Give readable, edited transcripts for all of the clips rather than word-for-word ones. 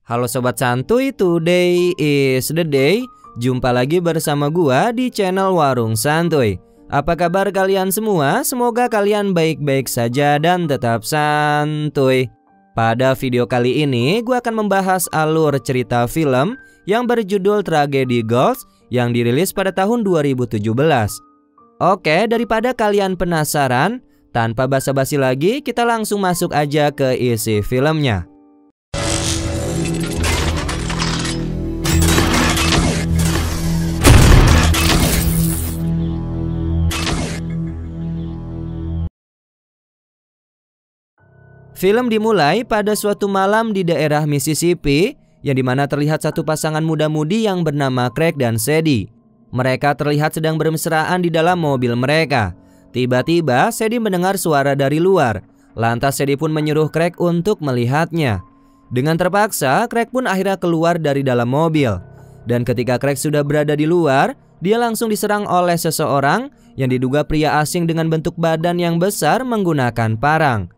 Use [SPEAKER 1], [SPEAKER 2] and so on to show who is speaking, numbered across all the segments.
[SPEAKER 1] Halo Sobat Santuy, today is the day. Jumpa lagi bersama gua di channel Warung Santuy. Apa kabar kalian semua? Semoga kalian baik-baik saja dan tetap santuy. Pada video kali ini gua akan membahas alur cerita film yang berjudul Tragedi Girls yang dirilis pada tahun 2017. Oke, daripada kalian penasaran, tanpa basa-basi lagi kita langsung masuk aja ke isi filmnya. Film dimulai pada suatu malam di daerah Mississippi, yang dimana terlihat satu pasangan muda-mudi yang bernama Craig dan Sadie. Mereka terlihat sedang bermesraan di dalam mobil mereka. Tiba-tiba Sadie mendengar suara dari luar. Lantas Sadie pun menyuruh Craig untuk melihatnya. Dengan terpaksa, Craig pun akhirnya keluar dari dalam mobil. Dan ketika Craig sudah berada di luar, dia langsung diserang oleh seseorang yang diduga pria asing dengan bentuk badan yang besar menggunakan parang.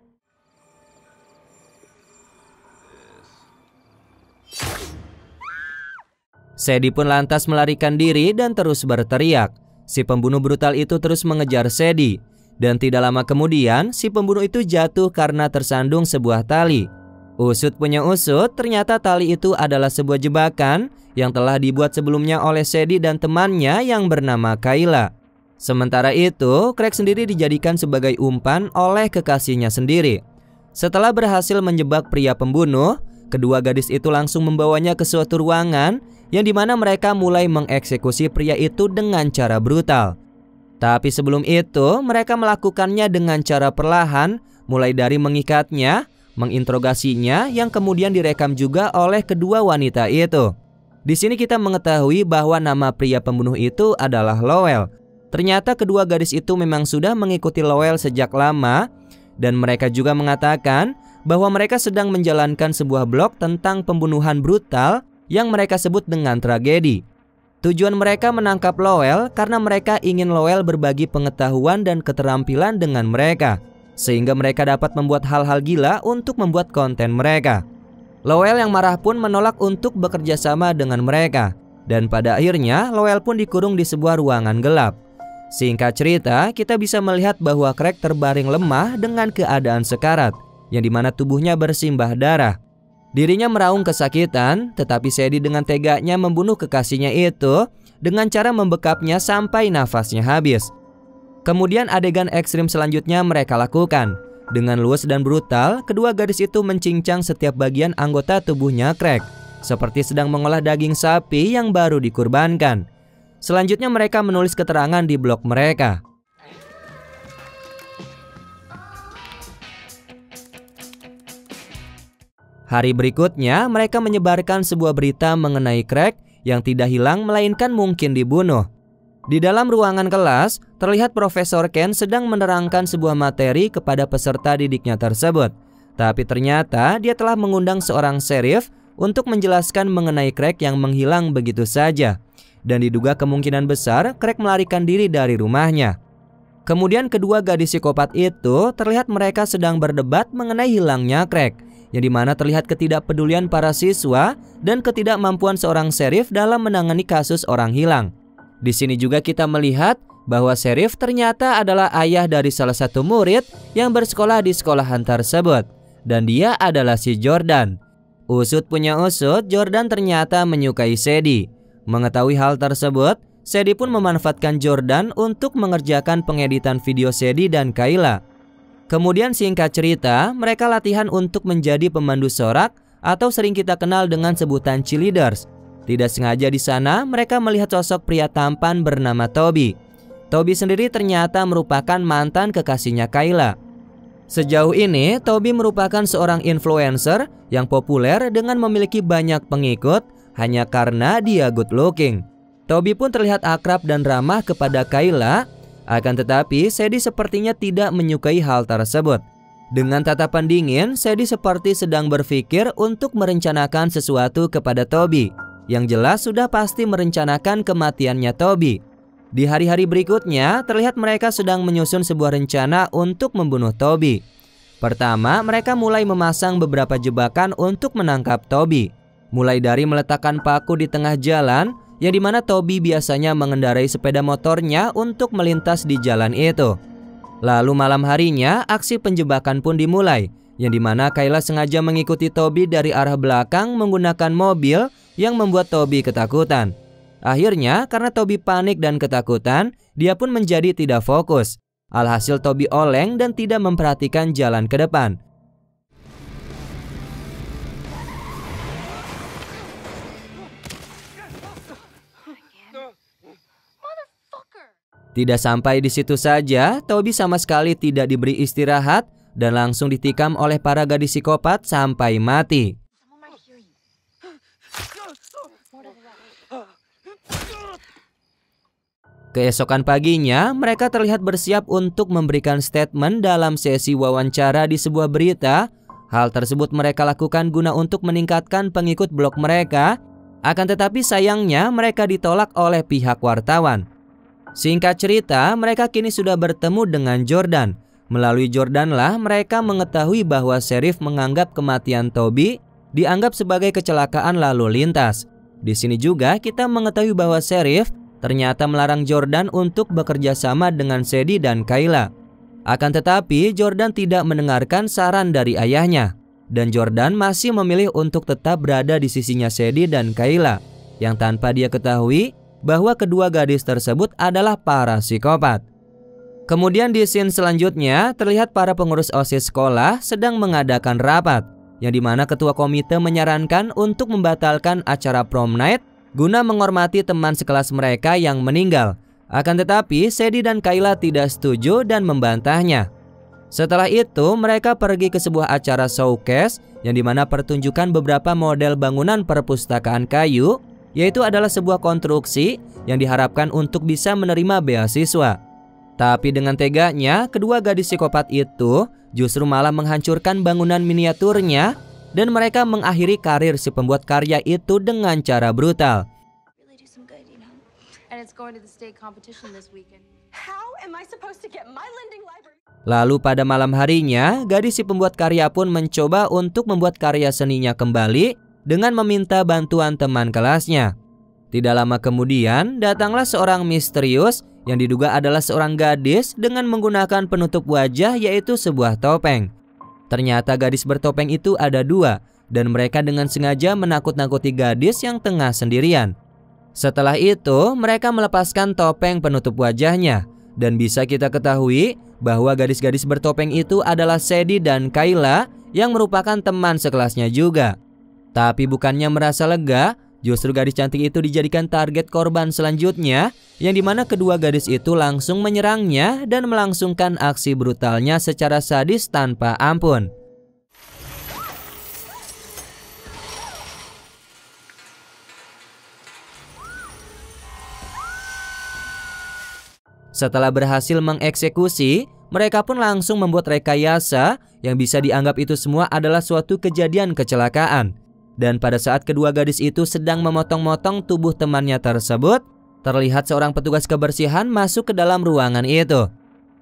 [SPEAKER 1] Sadie pun lantas melarikan diri dan terus berteriak. Si pembunuh brutal itu terus mengejar Sadie. Dan tidak lama kemudian, si pembunuh itu jatuh karena tersandung sebuah tali. Usut punya usut, ternyata tali itu adalah sebuah jebakan yang telah dibuat sebelumnya oleh Sadie dan temannya yang bernama Kayla. Sementara itu, Craig sendiri dijadikan sebagai umpan oleh kekasihnya sendiri. Setelah berhasil menjebak pria pembunuh, kedua gadis itu langsung membawanya ke suatu ruangan yang dimana mereka mulai mengeksekusi pria itu dengan cara brutal. Tapi sebelum itu, mereka melakukannya dengan cara perlahan, mulai dari mengikatnya, menginterogasinya, yang kemudian direkam juga oleh kedua wanita itu. Di sini kita mengetahui bahwa nama pria pembunuh itu adalah Lowell. Ternyata kedua gadis itu memang sudah mengikuti Lowell sejak lama, dan mereka juga mengatakan bahwa mereka sedang menjalankan sebuah blog tentang pembunuhan brutal yang mereka sebut dengan tragedi. Tujuan mereka menangkap Lowell karena mereka ingin Lowell berbagi pengetahuan dan keterampilan dengan mereka, sehingga mereka dapat membuat hal-hal gila untuk membuat konten mereka. Lowell yang marah pun menolak untuk bekerja sama dengan mereka, dan pada akhirnya Lowell pun dikurung di sebuah ruangan gelap. Singkat cerita, kita bisa melihat bahwa Craig terbaring lemah dengan keadaan sekarat, yang dimana tubuhnya bersimbah darah. Dirinya meraung kesakitan, tetapi Sadie dengan teganya membunuh kekasihnya itu dengan cara membekapnya sampai nafasnya habis. Kemudian adegan ekstrim selanjutnya mereka lakukan. Dengan luas dan brutal, kedua gadis itu mencincang setiap bagian anggota tubuhnya Craig, seperti sedang mengolah daging sapi yang baru dikurbankan. Selanjutnya mereka menulis keterangan di blog mereka. Hari berikutnya, mereka menyebarkan sebuah berita mengenai Craig yang tidak hilang melainkan mungkin dibunuh. Di dalam ruangan kelas, terlihat Profesor Ken sedang menerangkan sebuah materi kepada peserta didiknya tersebut. Tapi ternyata dia telah mengundang seorang sheriff untuk menjelaskan mengenai Craig yang menghilang begitu saja. Dan diduga kemungkinan besar Craig melarikan diri dari rumahnya. Kemudian kedua gadis psikopat itu terlihat mereka sedang berdebat mengenai hilangnya Craig, yang dimana terlihat ketidakpedulian para siswa dan ketidakmampuan seorang sheriff dalam menangani kasus orang hilang. Di sini juga kita melihat bahwa sheriff ternyata adalah ayah dari salah satu murid yang bersekolah di sekolahan tersebut, dan dia adalah si Jordan. Usut punya usut, Jordan ternyata menyukai Sadie. Mengetahui hal tersebut, Sadie pun memanfaatkan Jordan untuk mengerjakan pengeditan video Sadie dan Kayla. Kemudian singkat cerita, mereka latihan untuk menjadi pemandu sorak atau sering kita kenal dengan sebutan cheerleaders. Tidak sengaja di sana, mereka melihat sosok pria tampan bernama Toby. Toby sendiri ternyata merupakan mantan kekasihnya Kayla. Sejauh ini, Toby merupakan seorang influencer yang populer dengan memiliki banyak pengikut hanya karena dia good looking. Toby pun terlihat akrab dan ramah kepada Kayla. Akan tetapi, Sadie sepertinya tidak menyukai hal tersebut. Dengan tatapan dingin, Sadie seperti sedang berpikir untuk merencanakan sesuatu kepada Toby. Yang jelas sudah pasti merencanakan kematiannya Toby. Di hari-hari berikutnya, terlihat mereka sedang menyusun sebuah rencana untuk membunuh Toby. Pertama, mereka mulai memasang beberapa jebakan untuk menangkap Toby. Mulai dari meletakkan paku di tengah jalan, yang dimana Toby biasanya mengendarai sepeda motornya untuk melintas di jalan itu. Lalu malam harinya, aksi penjebakan pun dimulai, yang dimana Kayla sengaja mengikuti Toby dari arah belakang menggunakan mobil yang membuat Toby ketakutan. Akhirnya, karena Toby panik dan ketakutan, dia pun menjadi tidak fokus. Alhasil Toby oleng dan tidak memperhatikan jalan ke depan. Tidak sampai di situ saja, Toby sama sekali tidak diberi istirahat dan langsung ditikam oleh para gadis psikopat sampai mati. Keesokan paginya, mereka terlihat bersiap untuk memberikan statement dalam sesi wawancara di sebuah berita. Hal tersebut mereka lakukan guna untuk meningkatkan pengikut blog mereka. Akan tetapi sayangnya mereka ditolak oleh pihak wartawan. Singkat cerita, mereka kini sudah bertemu dengan Jordan. Melalui Jordan lah mereka mengetahui bahwa Sheriff menganggap kematian Toby dianggap sebagai kecelakaan lalu lintas. Di sini juga kita mengetahui bahwa Sheriff ternyata melarang Jordan untuk bekerja sama dengan Sadie dan Kayla. Akan tetapi Jordan tidak mendengarkan saran dari ayahnya, dan Jordan masih memilih untuk tetap berada di sisinya Sadie dan Kayla, yang tanpa dia ketahui bahwa kedua gadis tersebut adalah para psikopat. Kemudian di scene selanjutnya terlihat para pengurus OSIS sekolah sedang mengadakan rapat, yang dimana ketua komite menyarankan untuk membatalkan acara prom night guna menghormati teman sekelas mereka yang meninggal. Akan tetapi Sadie dan Kayla tidak setuju dan membantahnya. Setelah itu mereka pergi ke sebuah acara showcase, yang dimana pertunjukan beberapa model bangunan perpustakaan kayu, yaitu adalah sebuah konstruksi yang diharapkan untuk bisa menerima beasiswa. Tapi dengan teganya, kedua gadis psikopat itu justru malah menghancurkan bangunan miniaturnya, dan mereka mengakhiri karir si pembuat karya itu dengan cara brutal. Lalu pada malam harinya, gadis si pembuat karya pun mencoba untuk membuat karya seninya kembali dengan meminta bantuan teman kelasnya. Tidak lama kemudian, datanglah seorang misterius yang diduga adalah seorang gadis dengan menggunakan penutup wajah, yaitu sebuah topeng. Ternyata gadis bertopeng itu ada dua, dan mereka dengan sengaja menakut-nakuti gadis yang tengah sendirian. Setelah itu, mereka melepaskan topeng penutup wajahnya, dan bisa kita ketahui bahwa gadis-gadis bertopeng itu adalah Sadie dan Kayla yang merupakan teman sekelasnya juga. Tapi bukannya merasa lega, justru gadis cantik itu dijadikan target korban selanjutnya, yang dimana kedua gadis itu langsung menyerangnya dan melangsungkan aksi brutalnya secara sadis tanpa ampun. Setelah berhasil mengeksekusi, mereka pun langsung membuat rekayasa yang bisa dianggap itu semua adalah suatu kejadian kecelakaan. Dan pada saat kedua gadis itu sedang memotong-motong tubuh temannya tersebut, terlihat seorang petugas kebersihan masuk ke dalam ruangan itu.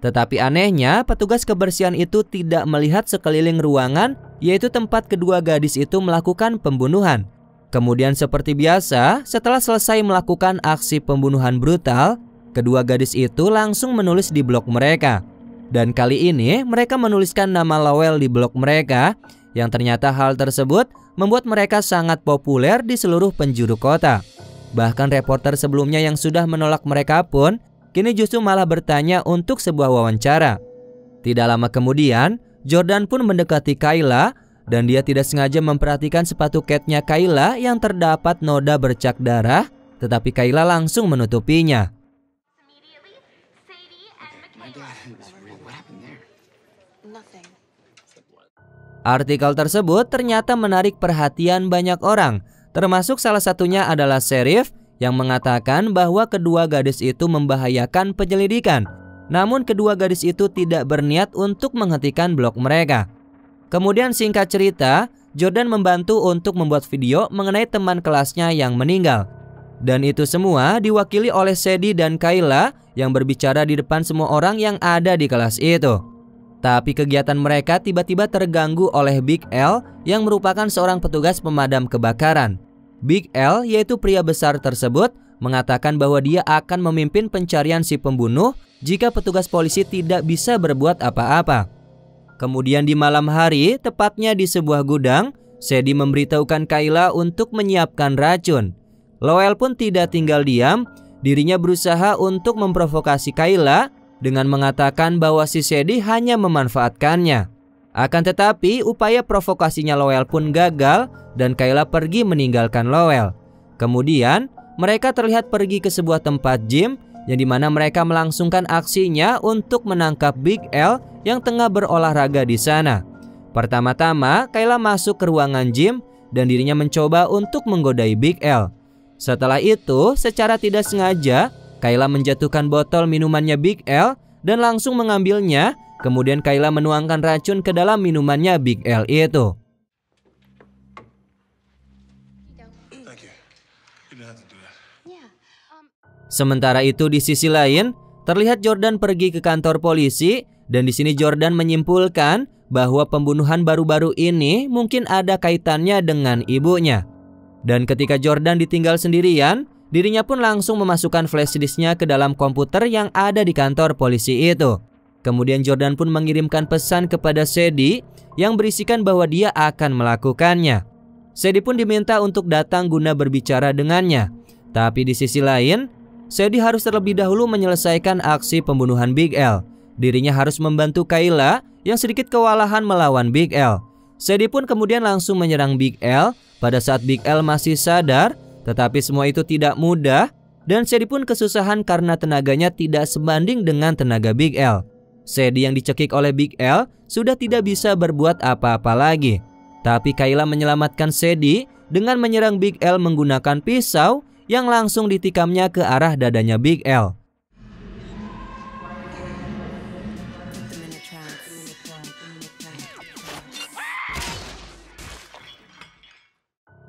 [SPEAKER 1] Tetapi anehnya, petugas kebersihan itu tidak melihat sekeliling ruangan, yaitu tempat kedua gadis itu melakukan pembunuhan. Kemudian seperti biasa, setelah selesai melakukan aksi pembunuhan brutal, kedua gadis itu langsung menulis di blog mereka. Dan kali ini mereka menuliskan nama Lowell di blog mereka, yang ternyata hal tersebut membuat mereka sangat populer di seluruh penjuru kota. Bahkan reporter sebelumnya yang sudah menolak mereka pun kini justru malah bertanya untuk sebuah wawancara. Tidak lama kemudian, Jordan pun mendekati Kayla, dan dia tidak sengaja memperhatikan sepatu ketsnya Kayla yang terdapat noda bercak darah, tetapi Kayla langsung menutupinya. Artikel tersebut ternyata menarik perhatian banyak orang, termasuk salah satunya adalah Sheriff yang mengatakan bahwa kedua gadis itu membahayakan penyelidikan. Namun kedua gadis itu tidak berniat untuk menghentikan blog mereka. Kemudian singkat cerita, Jordan membantu untuk membuat video mengenai teman kelasnya yang meninggal. Dan itu semua diwakili oleh Sadie dan Kayla yang berbicara di depan semua orang yang ada di kelas itu. Tapi kegiatan mereka tiba-tiba terganggu oleh Big L yang merupakan seorang petugas pemadam kebakaran. Big L, yaitu pria besar tersebut, mengatakan bahwa dia akan memimpin pencarian si pembunuh jika petugas polisi tidak bisa berbuat apa-apa. Kemudian di malam hari, tepatnya di sebuah gudang, Sadie memberitahukan Kayla untuk menyiapkan racun. Lowell pun tidak tinggal diam, dirinya berusaha untuk memprovokasi Kayla dengan mengatakan bahwa si Sadie hanya memanfaatkannya. Akan tetapi upaya provokasinya Lowell pun gagal dan Kayla pergi meninggalkan Lowell. Kemudian mereka terlihat pergi ke sebuah tempat gym yang dimana mereka melangsungkan aksinya untuk menangkap Big L yang tengah berolahraga di sana. Pertama-tama Kayla masuk ke ruangan gym dan dirinya mencoba untuk menggodai Big L. Setelah itu secara tidak sengaja Kayla menjatuhkan botol minumannya Big L dan langsung mengambilnya. Kemudian Kayla menuangkan racun ke dalam minumannya Big L itu. Sementara itu di sisi lain, terlihat Jordan pergi ke kantor polisi dan di sini Jordan menyimpulkan bahwa pembunuhan baru-baru ini mungkin ada kaitannya dengan ibunya. Dan ketika Jordan ditinggal sendirian, dirinya pun langsung memasukkan flash disknya ke dalam komputer yang ada di kantor polisi itu. Kemudian Jordan pun mengirimkan pesan kepada Sadie yang berisikan bahwa dia akan melakukannya. Sadie pun diminta untuk datang guna berbicara dengannya. Tapi di sisi lain, Sadie harus terlebih dahulu menyelesaikan aksi pembunuhan Big L. Dirinya harus membantu Kayla yang sedikit kewalahan melawan Big L. Sadie pun kemudian langsung menyerang Big L pada saat Big L masih sadar. Tetapi semua itu tidak mudah dan Sadie pun kesusahan karena tenaganya tidak sebanding dengan tenaga Big L. Sadie yang dicekik oleh Big L sudah tidak bisa berbuat apa-apa lagi. Tapi Kayla menyelamatkan Sadie dengan menyerang Big L menggunakan pisau yang langsung ditikamnya ke arah dadanya Big L.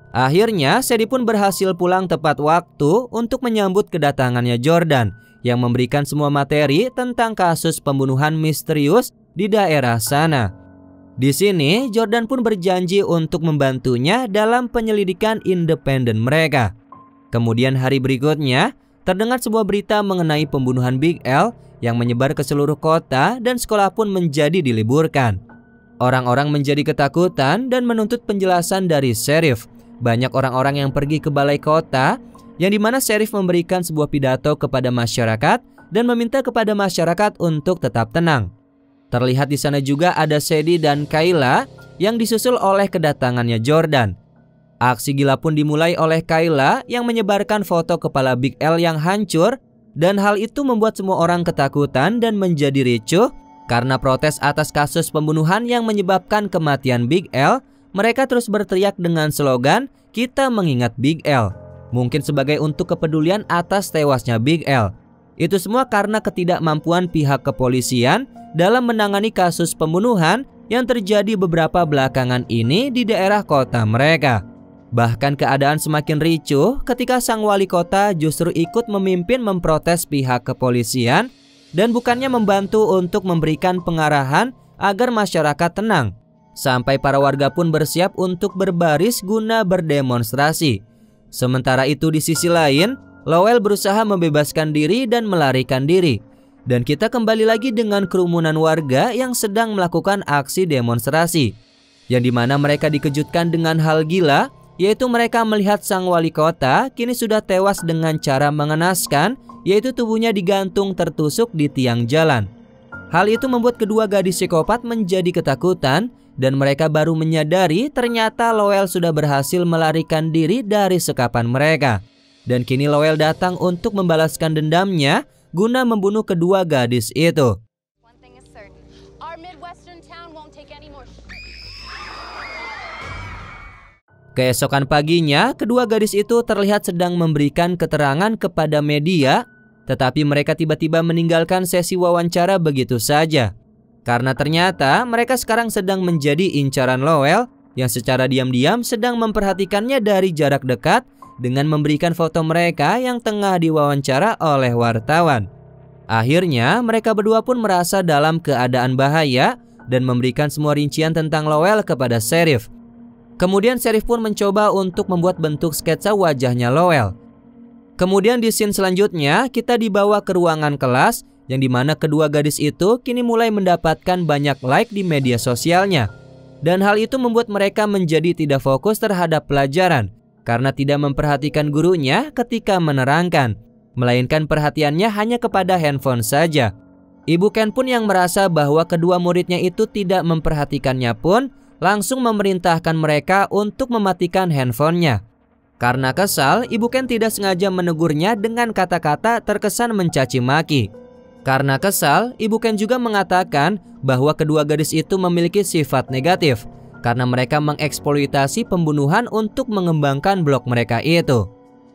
[SPEAKER 1] Akhirnya, Sadie pun berhasil pulang tepat waktu untuk menyambut kedatangannya Jordan yang memberikan semua materi tentang kasus pembunuhan misterius di daerah sana. Di sini, Jordan pun berjanji untuk membantunya dalam penyelidikan independen mereka. Kemudian hari berikutnya, terdengar sebuah berita mengenai pembunuhan Big L yang menyebar ke seluruh kota dan sekolah pun menjadi diliburkan. Orang-orang menjadi ketakutan dan menuntut penjelasan dari sheriff. Banyak orang-orang yang pergi ke balai kota yang dimana sheriff memberikan sebuah pidato kepada masyarakat dan meminta kepada masyarakat untuk tetap tenang. Terlihat di sana juga ada Sadie dan Kayla yang disusul oleh kedatangannya Jordan. Aksi gila pun dimulai oleh Kayla yang menyebarkan foto kepala Big L yang hancur dan hal itu membuat semua orang ketakutan dan menjadi ricuh karena protes atas kasus pembunuhan yang menyebabkan kematian Big L. Mereka terus berteriak dengan slogan, "Kita mengingat Big L." Mungkin sebagai untuk kepedulian atas tewasnya Big L. Itu semua karena ketidakmampuan pihak kepolisian dalam menangani kasus pembunuhan yang terjadi beberapa belakangan ini di daerah kota mereka. Bahkan keadaan semakin ricuh ketika sang wali kota justru ikut memimpin memprotes pihak kepolisian dan bukannya membantu untuk memberikan pengarahan agar masyarakat tenang. Sampai para warga pun bersiap untuk berbaris guna berdemonstrasi. Sementara itu di sisi lain, Lowell berusaha membebaskan diri dan melarikan diri. Dan kita kembali lagi dengan kerumunan warga yang sedang melakukan aksi demonstrasi. Yang dimana mereka dikejutkan dengan hal gila, yaitu mereka melihat sang wali kota kini sudah tewas dengan cara mengenaskan, yaitu tubuhnya digantung tertusuk di tiang jalan. Hal itu membuat kedua gadis psikopat menjadi ketakutan dan mereka baru menyadari ternyata Lowell sudah berhasil melarikan diri dari sekapan mereka. Dan kini Lowell datang untuk membalaskan dendamnya guna membunuh kedua gadis itu. Keesokan paginya, kedua gadis itu terlihat sedang memberikan keterangan kepada media, tetapi mereka tiba-tiba meninggalkan sesi wawancara begitu saja. Karena ternyata mereka sekarang sedang menjadi incaran Lowell yang secara diam-diam sedang memperhatikannya dari jarak dekat dengan memberikan foto mereka yang tengah diwawancara oleh wartawan. Akhirnya mereka berdua pun merasa dalam keadaan bahaya dan memberikan semua rincian tentang Lowell kepada Sheriff. Kemudian Sheriff pun mencoba untuk membuat bentuk sketsa wajahnya Lowell. Kemudian di scene selanjutnya kita dibawa ke ruangan kelas yang dimana kedua gadis itu kini mulai mendapatkan banyak like di media sosialnya. Dan hal itu membuat mereka menjadi tidak fokus terhadap pelajaran karena tidak memperhatikan gurunya ketika menerangkan, melainkan perhatiannya hanya kepada handphone saja. Ibu Ken pun yang merasa bahwa kedua muridnya itu tidak memperhatikannya pun langsung memerintahkan mereka untuk mematikan handphonenya. Karena kesal, Ibu Ken tidak sengaja menegurnya dengan kata-kata terkesan mencaci maki. Karena kesal, Ibu Ken juga mengatakan bahwa kedua gadis itu memiliki sifat negatif karena mereka mengeksploitasi pembunuhan untuk mengembangkan blog mereka itu.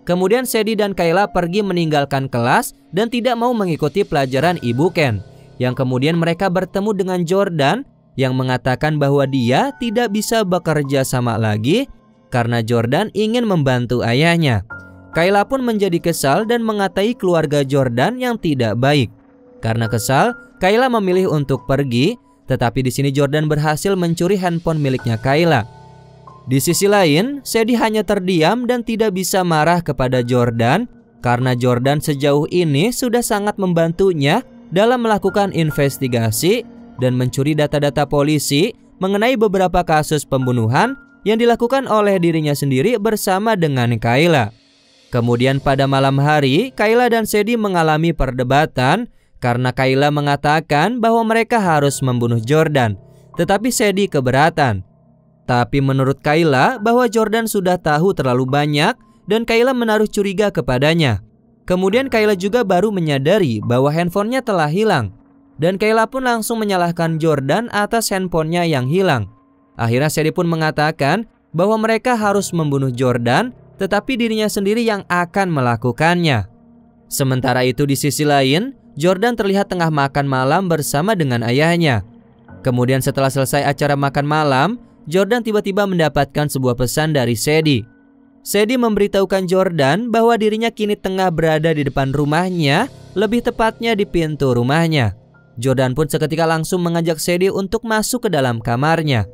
[SPEAKER 1] Kemudian Sadie dan Kayla pergi meninggalkan kelas dan tidak mau mengikuti pelajaran Ibu Ken. Yang kemudian mereka bertemu dengan Jordan yang mengatakan bahwa dia tidak bisa bekerja sama lagi karena Jordan ingin membantu ayahnya. Kayla pun menjadi kesal dan mengatai keluarga Jordan yang tidak baik. Karena kesal, Kayla memilih untuk pergi, tetapi di sini Jordan berhasil mencuri handphone miliknya Kayla. Di sisi lain, Sadie hanya terdiam dan tidak bisa marah kepada Jordan karena Jordan sejauh ini sudah sangat membantunya dalam melakukan investigasi dan mencuri data-data polisi mengenai beberapa kasus pembunuhan yang dilakukan oleh dirinya sendiri bersama dengan Kayla. Kemudian pada malam hari, Kayla dan Sadie mengalami perdebatan karena Kayla mengatakan bahwa mereka harus membunuh Jordan, tetapi Sadie keberatan. Tapi menurut Kayla bahwa Jordan sudah tahu terlalu banyak dan Kayla menaruh curiga kepadanya. Kemudian Kayla juga baru menyadari bahwa handphonenya telah hilang. Dan Kayla pun langsung menyalahkan Jordan atas handphonenya yang hilang. Akhirnya Sadie pun mengatakan bahwa mereka harus membunuh Jordan, tetapi dirinya sendiri yang akan melakukannya. Sementara itu di sisi lain, Jordan terlihat tengah makan malam bersama dengan ayahnya. Kemudian setelah selesai acara makan malam, Jordan tiba-tiba mendapatkan sebuah pesan dari Sadie. Sadie memberitahukan Jordan bahwa dirinya kini tengah berada di depan rumahnya, lebih tepatnya di pintu rumahnya. Jordan pun seketika langsung mengajak Sadie untuk masuk ke dalam kamarnya.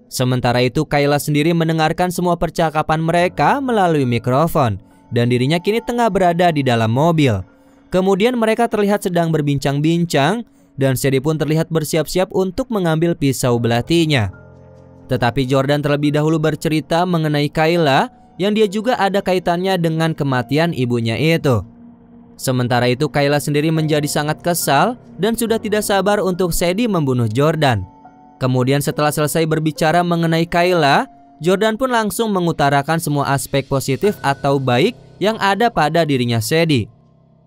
[SPEAKER 1] Sementara itu Kayla sendiri mendengarkan semua percakapan mereka melalui mikrofon dan dirinya kini tengah berada di dalam mobil. Kemudian mereka terlihat sedang berbincang-bincang dan Sadie pun terlihat bersiap-siap untuk mengambil pisau belatinya. Tetapi Jordan terlebih dahulu bercerita mengenai Kayla yang dia juga ada kaitannya dengan kematian ibunya itu. Sementara itu Kayla sendiri menjadi sangat kesal dan sudah tidak sabar untuk Sadie membunuh Jordan. Kemudian setelah selesai berbicara mengenai Kayla, Jordan pun langsung mengutarakan semua aspek positif atau baik yang ada pada dirinya Sadie.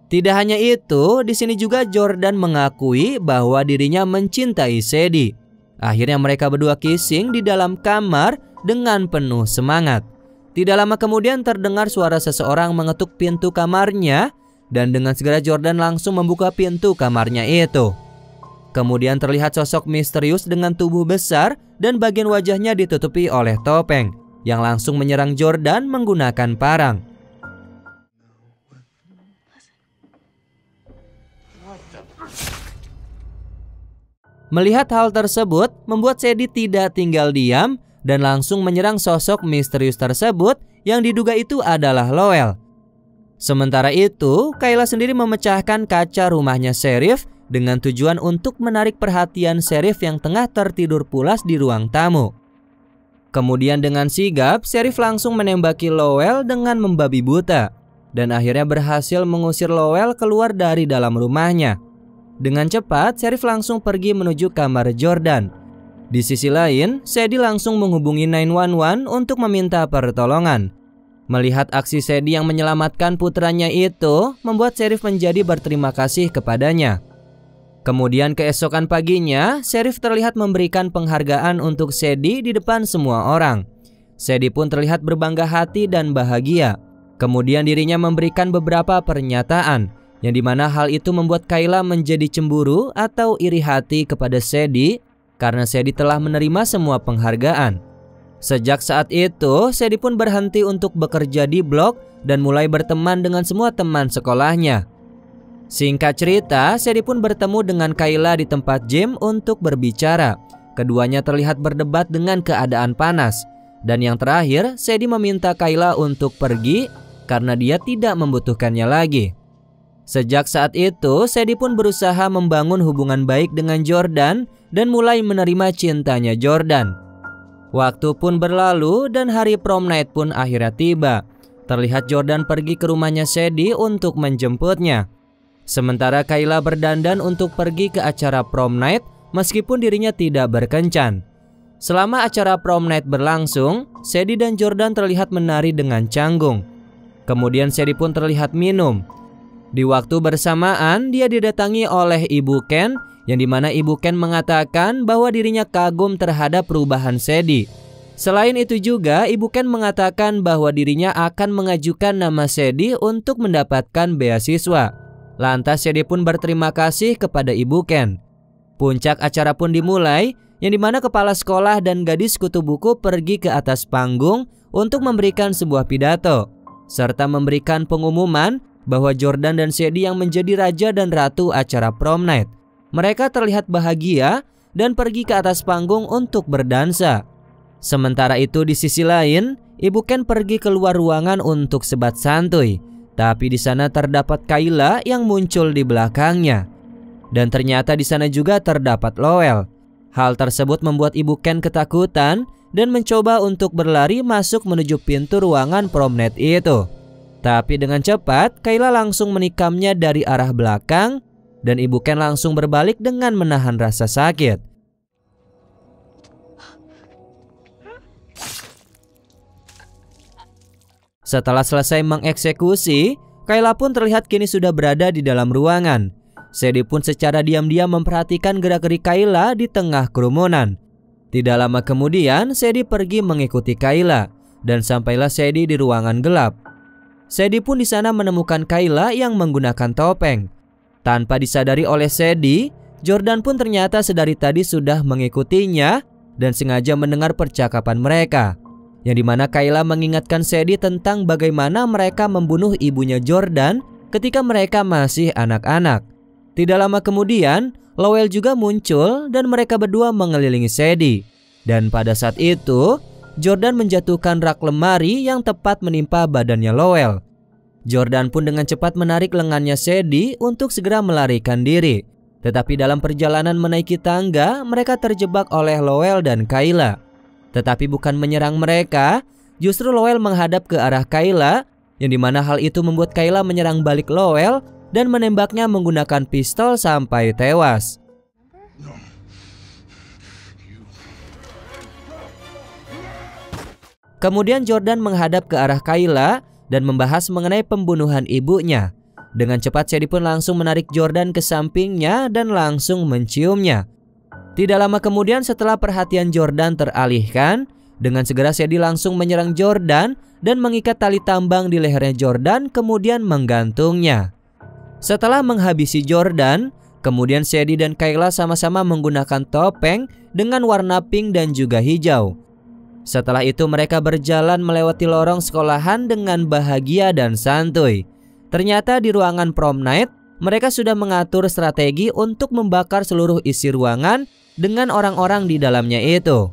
[SPEAKER 1] Tidak hanya itu, di sini juga Jordan mengakui bahwa dirinya mencintai Sadie. Akhirnya mereka berdua kissing di dalam kamar dengan penuh semangat. Tidak lama kemudian terdengar suara seseorang mengetuk pintu kamarnya dan dengan segera Jordan langsung membuka pintu kamarnya itu. Kemudian terlihat sosok misterius dengan tubuh besar dan bagian wajahnya ditutupi oleh topeng yang langsung menyerang Jordan menggunakan parang. Melihat hal tersebut membuat Sadie tidak tinggal diam dan langsung menyerang sosok misterius tersebut yang diduga itu adalah Lowell. Sementara itu, Kayla sendiri memecahkan kaca rumahnya Sheriff dengan tujuan untuk menarik perhatian Sheriff yang tengah tertidur pulas di ruang tamu. Kemudian dengan sigap, Sheriff langsung menembaki Lowell dengan membabi buta dan akhirnya berhasil mengusir Lowell keluar dari dalam rumahnya. Dengan cepat, Sheriff langsung pergi menuju kamar Jordan. Di sisi lain, Sadie langsung menghubungi 911 untuk meminta pertolongan. Melihat aksi Sadie yang menyelamatkan putranya itu, membuat Sheriff menjadi berterima kasih kepadanya. Kemudian keesokan paginya, Sheriff terlihat memberikan penghargaan untuk Sadie di depan semua orang. Sadie pun terlihat berbangga hati dan bahagia. Kemudian dirinya memberikan beberapa pernyataan, yang dimana hal itu membuat Kayla menjadi cemburu atau iri hati kepada Sadie karena Sadie telah menerima semua penghargaan. Sejak saat itu, Sadie pun berhenti untuk bekerja di blog dan mulai berteman dengan semua teman sekolahnya. Singkat cerita, Sadie pun bertemu dengan Kayla di tempat gym untuk berbicara. Keduanya terlihat berdebat dengan keadaan panas. Dan yang terakhir, Sadie meminta Kayla untuk pergi karena dia tidak membutuhkannya lagi. Sejak saat itu, Sadie pun berusaha membangun hubungan baik dengan Jordan dan mulai menerima cintanya Jordan. Waktu pun berlalu dan hari prom night pun akhirnya tiba. Terlihat Jordan pergi ke rumahnya Sadie untuk menjemputnya. Sementara Kayla berdandan untuk pergi ke acara prom night meskipun dirinya tidak berkencan. Selama acara prom night berlangsung, Sadie dan Jordan terlihat menari dengan canggung. Kemudian Sadie pun terlihat minum. Di waktu bersamaan, dia didatangi oleh Ibu Ken, yang dimana Ibu Ken mengatakan bahwa dirinya kagum terhadap perubahan Sadie. Selain itu juga, Ibu Ken mengatakan bahwa dirinya akan mengajukan nama Sadie untuk mendapatkan beasiswa. Lantas Sadie pun berterima kasih kepada Ibu Ken. Puncak acara pun dimulai, yang dimana kepala sekolah dan gadis kutu buku pergi ke atas panggung untuk memberikan sebuah pidato, serta memberikan pengumuman bahwa Jordan dan Sadie yang menjadi raja dan ratu acara prom night. Mereka terlihat bahagia dan pergi ke atas panggung untuk berdansa. Sementara itu di sisi lain, Ibu Ken pergi keluar ruangan untuk sebat santuy. Tapi di sana terdapat Kayla yang muncul di belakangnya. Dan ternyata di sana juga terdapat Lowell. Hal tersebut membuat Ibu Ken ketakutan dan mencoba untuk berlari masuk menuju pintu ruangan prom night itu. Tapi dengan cepat, Kayla langsung menikamnya dari arah belakang dan Ibu Ken langsung berbalik dengan menahan rasa sakit. Setelah selesai mengeksekusi, Kayla pun terlihat kini sudah berada di dalam ruangan. Sadie pun secara diam-diam memperhatikan gerak-gerik Kayla di tengah kerumunan. Tidak lama kemudian, Sadie pergi mengikuti Kayla dan sampailah Sadie di ruangan gelap. Sadie pun di sana menemukan Kayla yang menggunakan topeng. Tanpa disadari oleh Sadie, Jordan pun ternyata sedari tadi sudah mengikutinya dan sengaja mendengar percakapan mereka. Yang dimana Kayla mengingatkan Sadie tentang bagaimana mereka membunuh ibunya Jordan ketika mereka masih anak-anak. Tidak lama kemudian, Lowell juga muncul dan mereka berdua mengelilingi Sadie. Dan pada saat itu, Jordan menjatuhkan rak lemari yang tepat menimpa badannya Lowell. Jordan pun dengan cepat menarik lengannya Sadie untuk segera melarikan diri. Tetapi dalam perjalanan menaiki tangga, mereka terjebak oleh Lowell dan Kayla. Tetapi bukan menyerang mereka, justru Lowell menghadap ke arah Kayla, yang dimana hal itu membuat Kayla menyerang balik Lowell dan menembaknya menggunakan pistol sampai tewas. Kemudian Jordan menghadap ke arah Kayla dan membahas mengenai pembunuhan ibunya. Dengan cepat Sadie pun langsung menarik Jordan ke sampingnya dan langsung menciumnya. Tidak lama kemudian setelah perhatian Jordan teralihkan, dengan segera Sadie langsung menyerang Jordan dan mengikat tali tambang di lehernya Jordan kemudian menggantungnya. Setelah menghabisi Jordan, kemudian Sadie dan Kayla sama-sama menggunakan topeng dengan warna pink dan juga hijau. Setelah itu mereka berjalan melewati lorong sekolahan dengan bahagia dan santuy. Ternyata di ruangan prom night, mereka sudah mengatur strategi untuk membakar seluruh isi ruangan dengan orang-orang di dalamnya itu.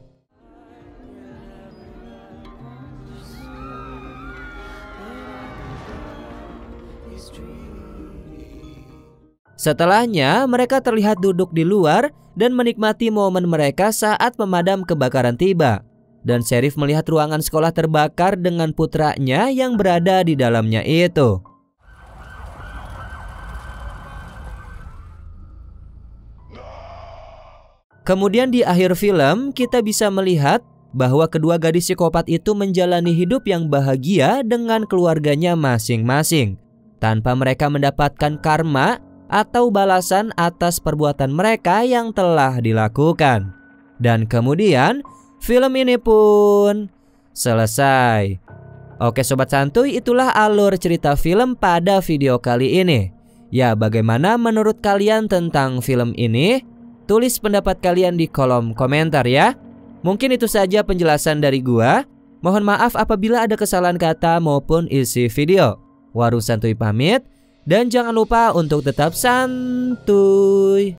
[SPEAKER 1] Setelahnya, mereka terlihat duduk di luar dan menikmati momen mereka saat pemadam kebakaran tiba. Dan Sheriff melihat ruangan sekolah terbakar dengan putranya yang berada di dalamnya itu. Kemudian di akhir film kita bisa melihat bahwa kedua gadis psikopat itu menjalani hidup yang bahagia dengan keluarganya masing-masing, tanpa mereka mendapatkan karma atau balasan atas perbuatan mereka yang telah dilakukan. Dan kemudian film ini pun selesai. Oke sobat santuy, itulah alur cerita film pada video kali ini. Ya, bagaimana menurut kalian tentang film ini? Tulis pendapat kalian di kolom komentar ya. Mungkin itu saja penjelasan dari gua. Mohon maaf apabila ada kesalahan kata maupun isi video. Warung Santuy pamit. Dan jangan lupa untuk tetap santuy.